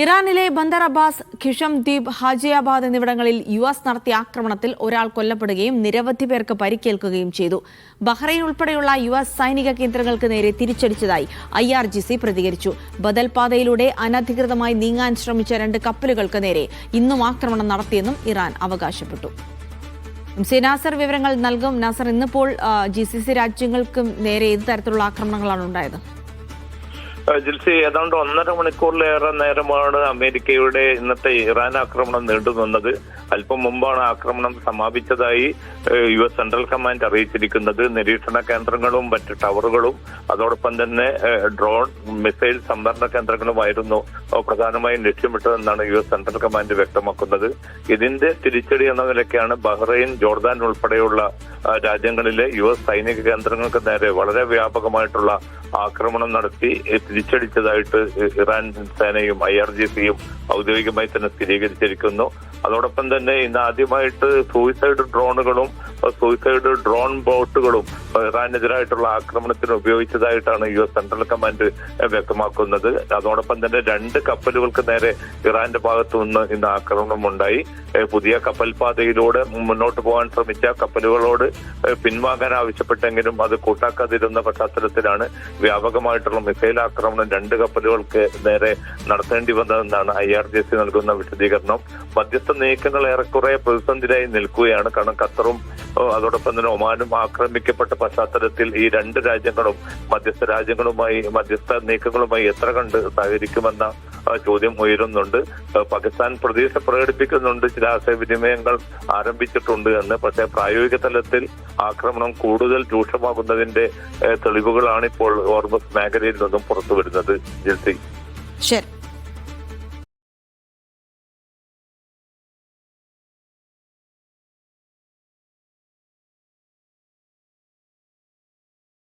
ഇറാനിലെ ബന്ദർ അബ്ബാസ്, ഖിഷം ദ്വീപ്, ഹാജിയാബാദ് എന്നിവിടങ്ങളിൽ US നടത്തിയ ആക്രമണത്തിൽ ഒരാൾ കൊല്ലപ്പെടുകയും നിരവധി പേർക്ക് പരിക്കേൽക്കുകയും ചെയ്തു. ബഹ്റൈൻ ഉൾപ്പെടെയുള്ള US സൈനിക കേന്ദ്രങ്ങൾക്ക് നേരെ തിരിച്ചടിച്ചതായി IRGC പ്രതികരിച്ചു. ബദൽ പാതയിലൂടെ അനധികൃതമായി നീങ്ങാൻ ശ്രമിച്ച 2 കപ്പലുകൾക്ക് നേരെ ഇന്നും ആക്രമണം നടത്തിയെന്നും ഇറാൻ അവകാശപ്പെട്ടു. നാസർ വിവരങ്ങൾ നൽകും. നാസർ, ഇന്നിപ്പോൾ GCC രാജ്യങ്ങൾക്ക് നേരെ ഏത് തരത്തിലുള്ള ആക്രമണങ്ങളാണ് ഉണ്ടായത്? ജിൽസി, ഏതാണ്ട് 1.5 മണിക്കൂറിലേറെ നേരമാണ് അമേരിക്കയുടെ ഇന്നത്തെ ഇറാൻ ആക്രമണം നീണ്ടുനിന്നത്. അല്പം മുമ്പാണ് ആക്രമണം സമാപിച്ചതായി US സെൻട്രൽ കമാൻഡ് അറിയിച്ചിരിക്കുന്നത്. നിരീക്ഷണ കേന്ദ്രങ്ങളും മറ്റ് ടവറുകളും അതോടൊപ്പം തന്നെ ഡ്രോൺ, മിസൈൽ സംഭരണ കേന്ദ്രങ്ങളുമായിരുന്നു പ്രധാനമായും ലക്ഷ്യമിട്ടതെന്നാണ് US സെൻട്രൽ കമാൻഡ് വ്യക്തമാക്കുന്നത്. ഇതിന്റെ തിരിച്ചടി എന്ന നിലയ്ക്കാണ് ബഹ്റൈൻ, ജോർദാൻ ഉൾപ്പെടെയുള്ള രാജ്യങ്ങളിലെ US സൈനിക കേന്ദ്രങ്ങൾക്ക് നേരെ വളരെ വ്യാപകമായിട്ടുള്ള ആക്രമണം നടത്തി തിരിച്ചടിച്ചതായിട്ട് ഇറാൻ സേനയും IRGCയും ഔദ്യോഗികമായി തന്നെ സ്ഥിരീകരിച്ചിരിക്കുന്നു. അതോടൊപ്പം തന്നെ ഇന്ന് ആദ്യമായിട്ട് സൂയിസൈഡ് ഡ്രോണുകളും സൂയിസൈഡ് ഡ്രോൺ ബോട്ടുകളും ഇറാനെതിരായിട്ടുള്ള ആക്രമണത്തിന് ഉപയോഗിച്ചതായിട്ടാണ് US സെൻട്രൽ കമാൻഡ് വ്യക്തമാക്കുന്നത്. അതോടൊപ്പം തന്നെ 2 കപ്പലുകൾക്ക് നേരെ ഇറാന്റെ ഭാഗത്തു നിന്ന് ഇന്ന് ആക്രമണം ഉണ്ടായി. പുതിയ കപ്പൽ പാതയിലൂടെ മുന്നോട്ട് പോകാൻ ശ്രമിച്ച കപ്പലുകളോട് പിൻവാങ്ങാൻ ആവശ്യപ്പെട്ടെങ്കിലും അത് കൂട്ടാക്കാതിരുന്ന പശ്ചാത്തലത്തിലാണ് വ്യാപകമായിട്ടുള്ള മിസൈൽ ആക്രമണം 2 കപ്പലുകൾക്ക് നേരെ നടത്തേണ്ടി വന്നതെന്നാണ് IRGC നൽകുന്ന വിശദീകരണം. മധ്യസ്ഥ നീക്കങ്ങൾ ഏറെക്കുറെ പ്രതിസന്ധിയിലായി നിൽക്കുകയാണ്. കാരണം ഖത്തറും അതോടൊപ്പം തന്നെ ഒമാനും ആക്രമിക്കപ്പെട്ട പശ്ചാത്തലത്തിൽ ഈ 2 രാജ്യങ്ങളും മധ്യസ്ഥ നീക്കങ്ങളുമായി എത്ര കണ്ട് സഹകരിക്കുമെന്ന ചോദ്യം ഉയരുന്നുണ്ട്. പാകിസ്ഥാൻ പ്രതീക്ഷ പ്രകടിപ്പിക്കുന്നുണ്ട്, ചില ആശയവിനിമയങ്ങൾ ആരംഭിച്ചിട്ടുണ്ട് എന്ന്. പക്ഷേ പ്രായോഗിക തലത്തിൽ ആക്രമണം കൂടുതൽ രൂക്ഷമാകുന്നതിന്റെ തെളിവുകളാണ് ഇപ്പോൾ ഹോർമസ് മേഖലയിൽ നിന്നും പുറത്തു വരുന്നത്. ജിൽസി, ശരി.